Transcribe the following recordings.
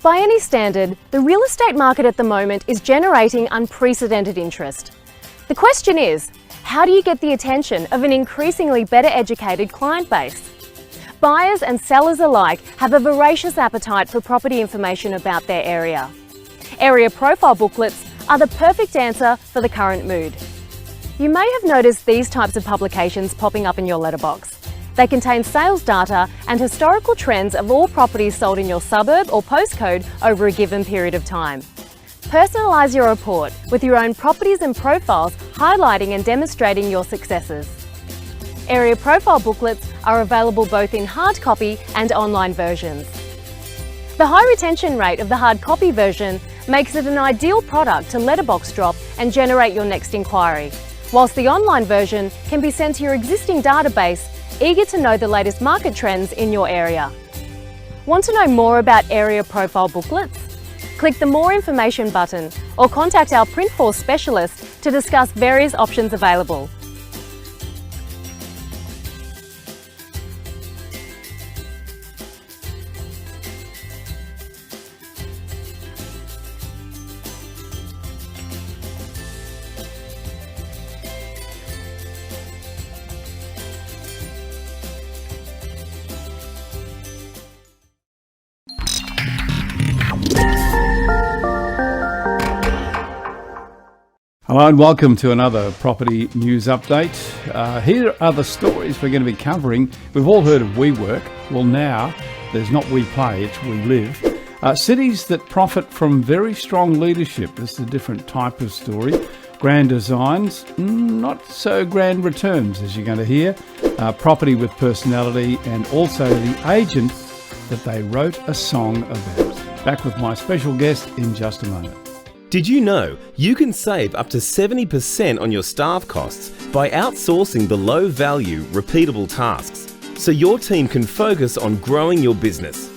By any standard, the real estate market at the moment is generating unprecedented interest. The question is, how do you get the attention of an increasingly better educated client base? Buyers and sellers alike have a voracious appetite for property information about their area. Area profile booklets are the perfect answer for the current mood. You may have noticed these types of publications popping up in your letterbox. They contain sales data and historical trends of all properties sold in your suburb or postcode over a given period of time. Personalise your report with your own properties and profiles highlighting and demonstrating your successes. Area profile booklets are available both in hard copy and online versions. The high retention rate of the hard copy version makes it an ideal product to letterbox drop and generate your next inquiry, whilst the online version can be sent to your existing database, eager to know the latest market trends in your area. Want to know more about area profile booklets? Click the More Information button or contact our Printforce specialist to discuss various options available. Hello and welcome to another property news update. Here are the stories we're going to be covering. We've all heard of WeWork. Well, now there's not We Play, it's We Live. Cities that profit from very strong leadership. This is a different type of story. Grand designs, not so grand returns, as you're going to hear. Property with personality, and also the agent that they wrote a song about. Back with my special guest in just a moment. Did you know you can save up to 70% on your staff costs by outsourcing the low-value, repeatable tasks so your team can focus on growing your business?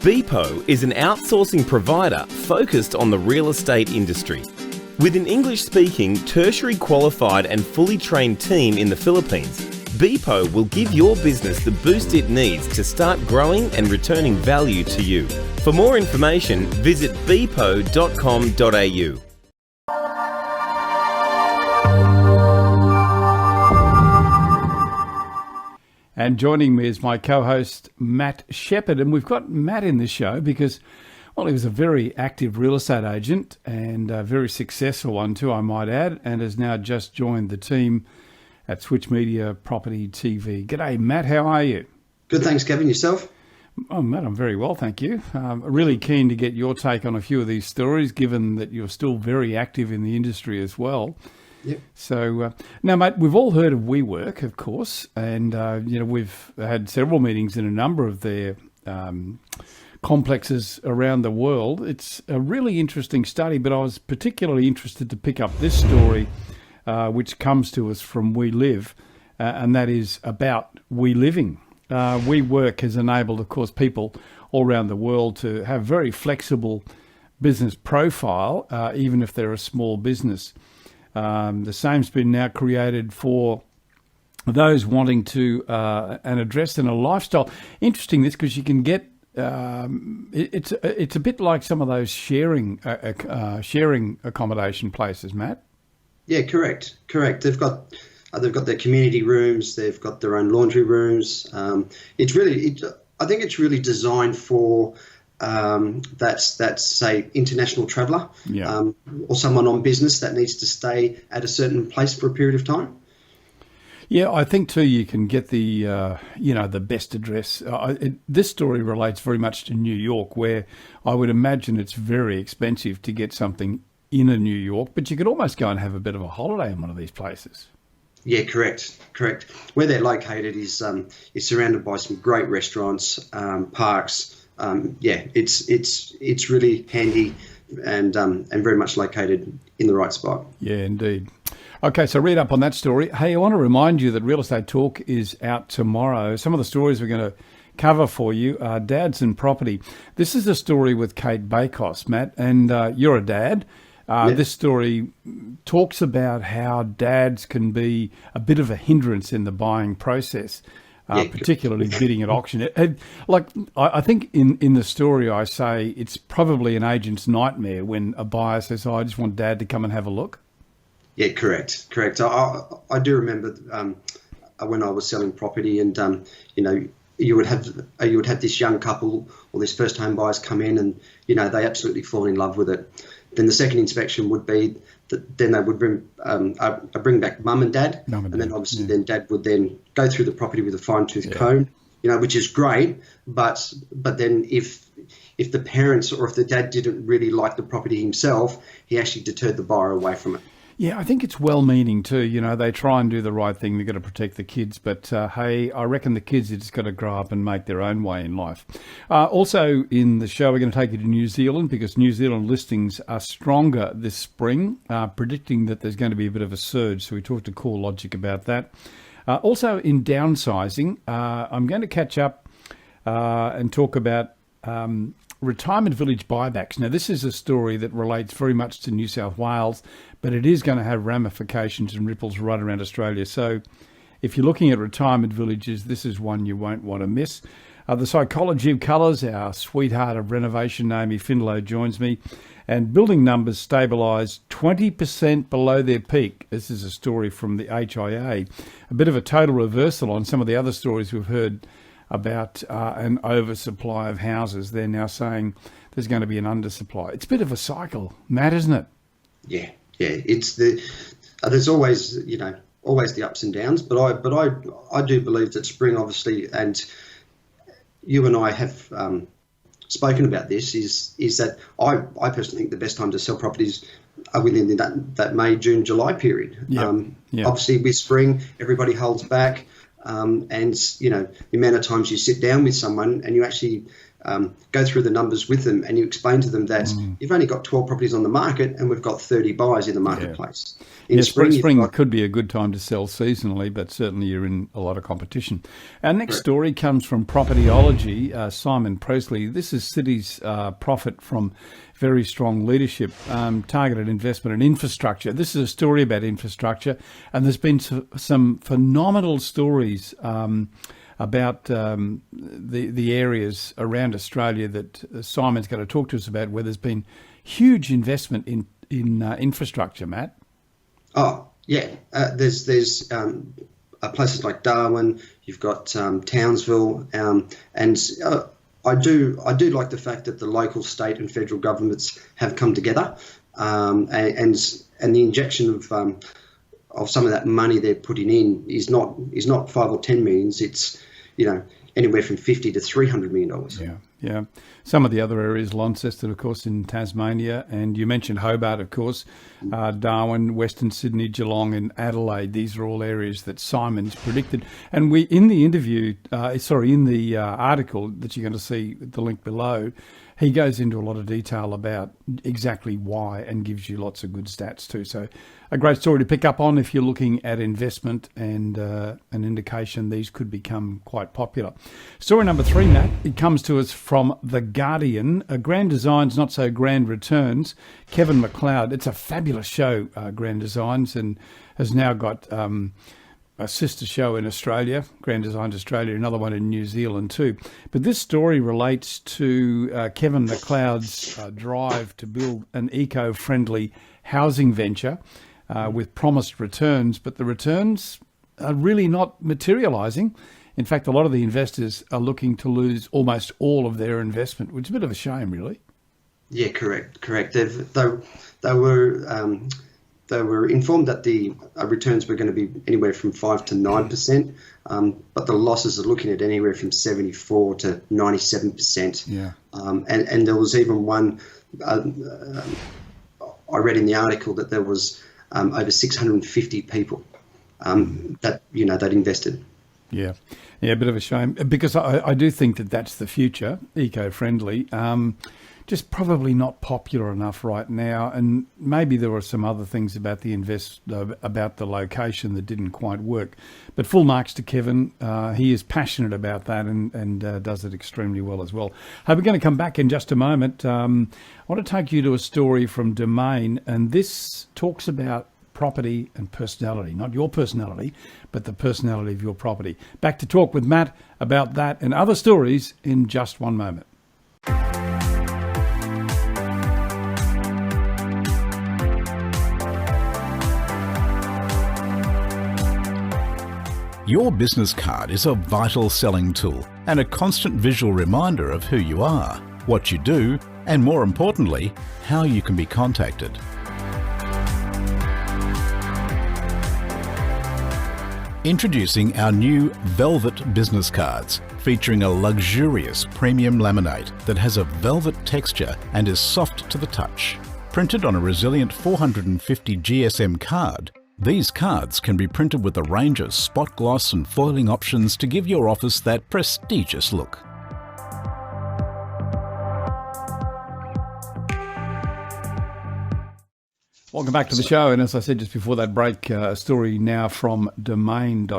Beepo is an outsourcing provider focused on the real estate industry. With an English-speaking, tertiary qualified and fully trained team in the Philippines, Beepo will give your business the boost it needs to start growing and returning value to you. For more information, visit beepo.com.au. And joining me is my co-host, Matt Shepherd. And we've got Matt in the show because, well, he was a very active real estate agent and a very successful one too, I might add, and has now just joined the team at Switch Media Property TV. G'day, Matt. How are you? Good, thanks, Kevin. Yourself? Oh, Matt, I'm very well, thank you. Really keen to get your take on a few of these stories, given that you're still very active in the industry as well. Yep. So, now, mate, we've all heard of WeWork, of course, and, we've had several meetings in a number of their complexes around the world. It's a really interesting study, but I was particularly interested to pick up this story, which comes to us from We Live, and that is about We Living. WeWork has enabled, of course, people all around the world to have very flexible business profile, even if they're a small business. The same's been now created for those wanting to and addressed in a lifestyle. Interesting this because you can get it's a bit like some of those sharing accommodation places, Matt. Yeah, correct. They've got their community rooms. They've got their own laundry rooms. I think it's really designed for that's say international traveller, or someone on business that needs to stay at a certain place for a period of time. Yeah, I think too you can get the the best address. This story relates very much to New York, where I would imagine it's very expensive to get something in a New York, but you could almost go and have a bit of a holiday in one of these places. Yeah, correct. Where they're located is surrounded by some great restaurants, parks. It's really handy and very much located in the right spot. Yeah, indeed. Okay, so read up on that story. Hey, I want to remind you that Real Estate Talk is out tomorrow. Some of the stories we're going to cover for you are dads and property. This is a story with Kate Bakos, Matt, and you're a dad. This story talks about how dads can be a bit of a hindrance in the buying process. particularly bidding at auction. I think in the story I say it's probably an agent's nightmare when a buyer says, "Oh, I just want Dad to come and have a look." Yeah, correct. I do remember when I was selling property, and you would have this young couple or this first home buyers come in, and they absolutely fall in love with it. Then the second inspection would be that then they would bring back mum and dad, and then obviously then Dad would then go through the property with a fine-tooth comb, which is great. But then if the parents or if the dad didn't really like the property himself, he actually deterred the buyer away from it. Yeah, I think it's well-meaning too. They try and do the right thing. They've got to protect the kids. But, hey, I reckon the kids have just got to grow up and make their own way in life. Also in the show, we're going to take you to New Zealand because New Zealand listings are stronger this spring, predicting that there's going to be a bit of a surge. So we talked to CoreLogic about that. Also in downsizing, I'm going to catch up and talk about retirement village buybacks. Now, this is a story that relates very much to New South Wales, but it is going to have ramifications and ripples right around Australia. So if you're looking at retirement villages, this is one you won't want to miss. The Psychology of Colours, our sweetheart of renovation, Naomi Findlow, joins me. And building numbers stabilised 20% below their peak. This is a story from the HIA. A bit of a total reversal on some of the other stories we've heard about an oversupply of houses. They're now saying there's going to be an undersupply. It's a bit of a cycle, Matt, isn't it? Yeah. It's there's always always the ups and downs, but I do believe that spring, obviously, and you and I have spoken about this. Is that I personally think the best time to sell properties are within that May, June, July period. Obviously, with spring, everybody holds back. And the amount of times you sit down with someone and you actually go through the numbers with them and you explain to them that you've only got 12 properties on the market and we've got 30 buyers in the marketplace. In spring could be a good time to sell seasonally, but certainly you're in a lot of competition. Our next story comes from Propertyology, Simon Presley. This is City's profit from very strong leadership, targeted investment in infrastructure. This is a story about infrastructure, and there's been some phenomenal stories about the areas around Australia that Simon's going to talk to us about, where there's been huge investment in infrastructure, Matt. Oh, yeah. There's places like Darwin, you've got Townsville, and I do like the fact that the local, state and federal governments have come together, and the injection of some of that money they're putting in is not 5 or 10 million. It's anywhere from $50 to $300 million. Yeah. Some of the other areas, Launceston, of course, in Tasmania, and you mentioned Hobart, of course, Darwin, Western Sydney, Geelong, and Adelaide. These are all areas that Simon's predicted. And we, in the interview, in the article that you're going to see the link below, he goes into a lot of detail about exactly why and gives you lots of good stats too. So a great story to pick up on if you're looking at investment and an indication these could become quite popular. Story number 3, Matt, it comes to us from The Guardian. Grand Designs, Not So Grand Returns. Kevin McLeod. It's a fabulous show, Grand Designs, and has now got a sister show in Australia, Grand Designs Australia, another one in New Zealand too. But this story relates to Kevin McLeod's drive to build an eco-friendly housing venture with promised returns, but the returns are really not materialising. In fact, a lot of the investors are looking to lose almost all of their investment, which is a bit of a shame, really. Yeah, correct. They were informed that the returns were going to be anywhere from 5 to 9%, but the losses are looking at anywhere from 74 to 97%. Yeah. And there was even one, I read in the article that there was over 650 people that invested. Yeah, a bit of a shame, because I do think that that's the future, eco-friendly. Just probably not popular enough right now, and maybe there were some other things about about the location that didn't quite work. But full marks to Kevin. He is passionate about that and does it extremely well as well. Hey, we're going to come back in just a moment. I want to take you to a story from Domain, and this talks about property and personality. Not your personality, but the personality of your property. Back to talk with Matt about that and other stories in just one moment. Your business card is a vital selling tool and a constant visual reminder of who you are, what you do, and more importantly, how you can be contacted. Introducing our new Velvet business cards, featuring a luxurious premium laminate that has a velvet texture and is soft to the touch. Printed on a resilient 450 GSM card, these cards can be printed with a range of spot gloss and foiling options to give your office that prestigious look. Welcome back to the show, and as I said just before that break, a story now from domain.com.au,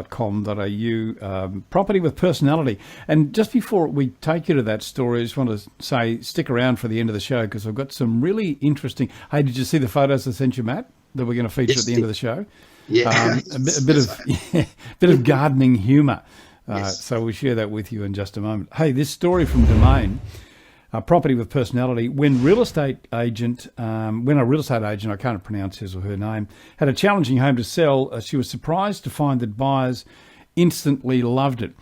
property with personality. And just before we take you to that story, I just want to say stick around for the end of the show because I've got some really interesting... Hey, did you see the photos I sent you, Matt, that we're going to feature at the end of the show? Yeah. A bit of gardening humour. So we'll share that with you in just a moment. Hey, this story from Domain... property with personality. When a real estate agent, I can't pronounce his or her name, had a challenging home to sell, she was surprised to find that buyers instantly loved it.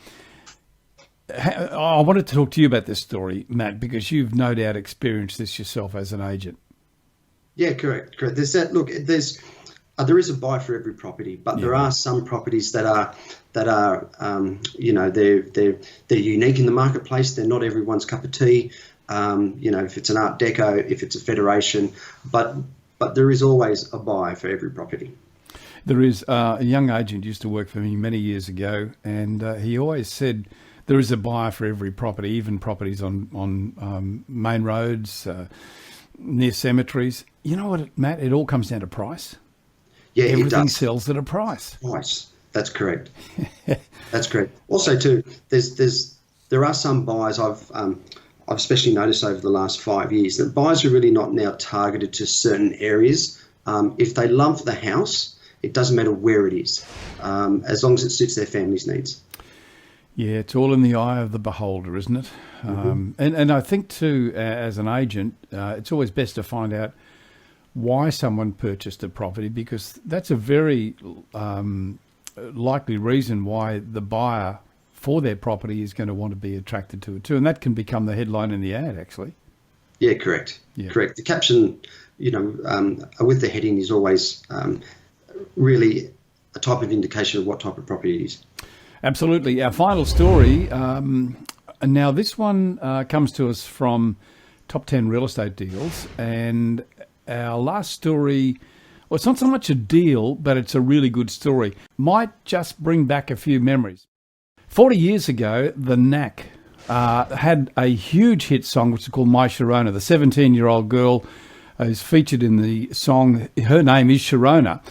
I wanted to talk to you about this story, Matt, because you've no doubt experienced this yourself as an agent. Yeah, correct. There's that. Look, there is a buy for every property, but there are some properties that are they're unique in the marketplace. They're not everyone's cup of tea. If it's an Art Deco, if it's a Federation, but there is always a buy for every property. There is a young agent used to work for me many years ago, and he always said there is a buyer for every property, even properties on main roads, near cemeteries. You know what, Matt? It all comes down to price. Yeah, everything it does. sells at a price. Price. That's correct. That's correct. Also, too, there are some buyers I've especially noticed over the last 5 years that buyers are really not now targeted to certain areas. If they love the house, it doesn't matter where it is, as long as it suits their family's needs. Yeah, it's all in the eye of the beholder, isn't it? Mm-hmm. And I think too, as an agent, it's always best to find out why someone purchased a property, because that's a very likely reason why the buyer for their property is going to want to be attracted to it too. And that can become the headline in the ad, actually. Yeah, correct. Yeah. Correct. The caption, with the heading is always really a type of indication of what type of property it is. Absolutely. Our final story, now this one comes to us from Top 10 Real Estate Deals, and our last story, well, it's not so much a deal, but it's a really good story. Might just bring back a few memories. 40 years ago, the Knack had a huge hit song, which is called My Sharona. The 17-year-old girl is featured in the song. Her name is Sharona.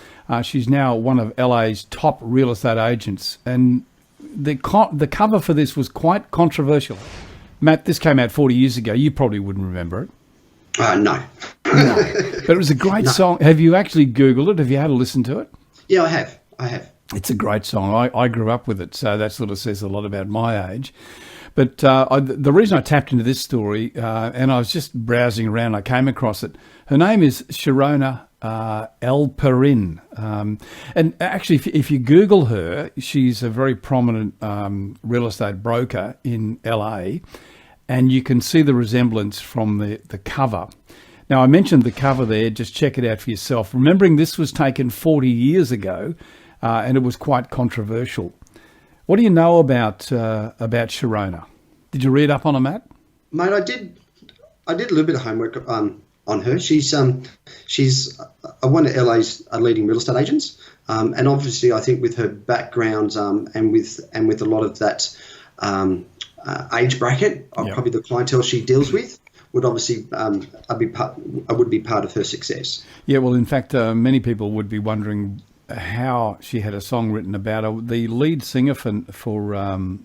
She's now one of LA's top real estate agents. And the cover for this was quite controversial. Matt, this came out 40 years ago. You probably wouldn't remember it. No. But it was a great song. Have you actually Googled it? Have you had a listen to it? Yeah, I have. It's a great song. I grew up with it, so that sort of says a lot about my age. But the reason I tapped into this story, and I was just browsing around, I came across it. Her name is Sharona Alperin. And actually, if you Google her, she's a very prominent real estate broker in LA, and you can see the resemblance from the cover. Now, I mentioned the cover there. Just check it out for yourself. Remembering this was taken 40 years ago, and it was quite controversial. What do you know about Sharona? Did you read up on her, Matt? Mate, I did a little bit of homework on her. She's one of LA's leading real estate agents, and obviously, I think with her background and with a lot of that age bracket of probably the clientele she deals with, would obviously would be part of her success. Yeah, well, in fact, many people would be wondering how she had a song written about her. The lead singer for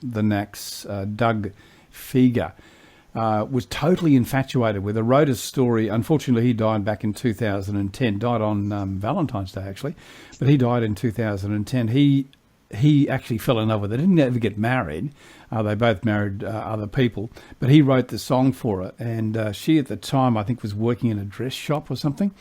the Knacks, Doug Fieger, was totally infatuated with her, wrote a story. Unfortunately, he died back in 2010, died on Valentine's Day, actually, but he died in 2010. He actually fell in love with her. They didn't ever get married. They both married other people, but he wrote the song for her. And she, at the time, I think was working in a dress shop or something.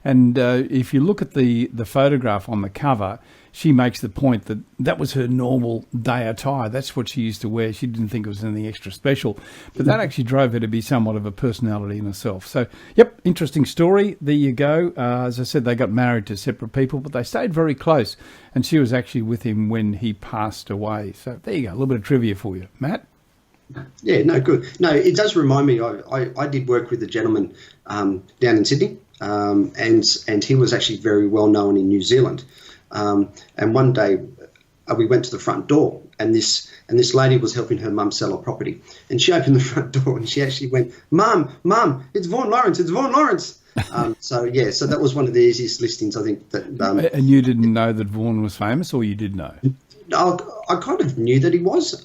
And if you look at the photograph on the cover, she makes the point that that was her normal day attire. That's what she used to wear. She didn't think it was anything extra special. But that actually drove her to be somewhat of a personality in herself. So, yep, interesting story. There you go. As I said, they got married to separate people, but they stayed very close. And she was actually with him when he passed away. So there you go, a little bit of trivia for you. Matt? Yeah, no, good. No, it does remind me. I did work with a gentleman down in Sydney, and he was actually very well known in New Zealand. And one day we went to the front door, and this lady was helping her mum sell a property, and she opened the front door and she actually went, "Mum, it's Vaughan Lawrence, it's Vaughan Lawrence." So that was one of the easiest listings, I think. And you didn't know that Vaughan was famous, or you did know? I kind of knew that he was,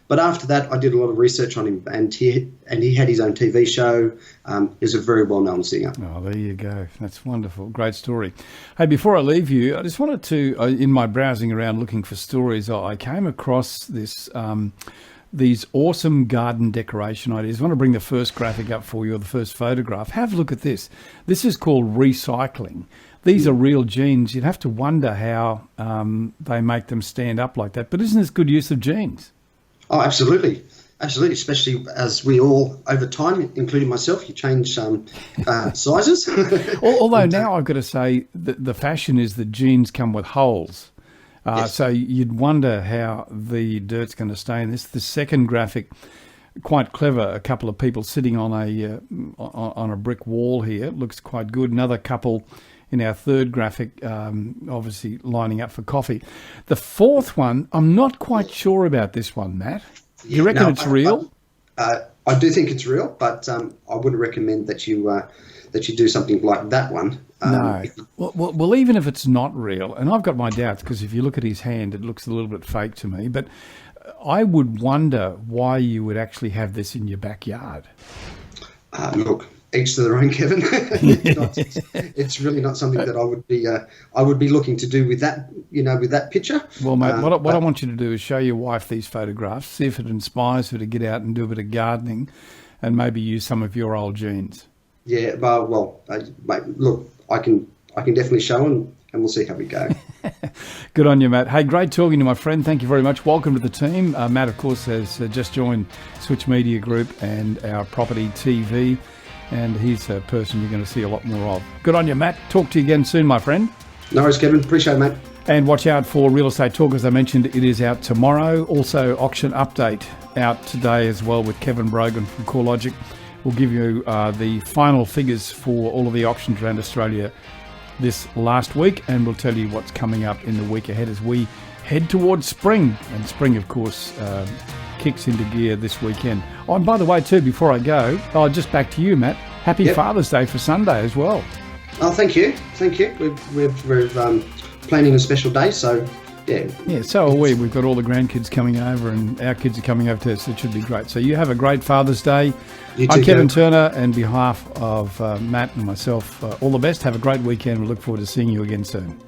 but after that I did a lot of research on him, and he had his own TV show. He's a very well-known singer. Oh, there you go. That's wonderful. Great story. Hey, before I leave you, I just wanted to, in my browsing around looking for stories, I came across these awesome garden decoration ideas. I want to bring the first graphic up for you, or the first photograph. Have a look at this. This is called recycling. These are real jeans. You'd have to wonder how they make them stand up like that. But isn't this good use of jeans? Oh, absolutely. Absolutely, especially as we all, over time, including myself, you change sizes. Although now I've got to say that the fashion is that jeans come with holes. Yes. So you'd wonder how the dirt's going to stay in this. The second graphic, quite clever. A couple of people sitting on a brick wall here. It looks quite good. Another couple in our third graphic, obviously lining up for coffee. The fourth one, I'm not quite sure about this one, Matt. Do you reckon it's real? I do think it's real, but I wouldn't recommend that you do something like that one. No. Well, even if it's not real, and I've got my doubts, because if you look at his hand, it looks a little bit fake to me, but I would wonder why you would actually have this in your backyard. Look, each to their own, Kevin. It's really not something that I would be looking to do with that, with that picture. Well, mate, what I want you to do is show your wife these photographs, see if it inspires her to get out and do a bit of gardening, and maybe use some of your old jeans. Yeah, mate, look, I can definitely show them, and we'll see how we go. Good on you, Matt. Hey, great talking to my friend. Thank you very much. Welcome to the team. Matt, of course, has just joined Switch Media Group and our Property TV. And he's a person you're going to see a lot more of. Good on you, Matt. Talk to you again soon, my friend. No worries, Kevin. Appreciate it, mate. And watch out for Real Estate Talk. As I mentioned, it is out tomorrow. Also, Auction Update out today as well with Kevin Brogan from CoreLogic. We'll give you the final figures for all of the auctions around Australia this last week, and we'll tell you what's coming up in the week ahead as we head towards spring. And spring, of course, kicks into gear this weekend. Oh, and by the way, too, before I go, just back to you, Matt. Happy Father's Day for Sunday as well. Oh, thank you. We're planning a special day, so yeah. Yeah, so are we. We've got all the grandkids coming over, and our kids are coming over too, so it should be great. So you have a great Father's Day. You too, I'm Kevin Turner, and on behalf of Matt and myself, all the best. Have a great weekend. We look forward to seeing you again soon.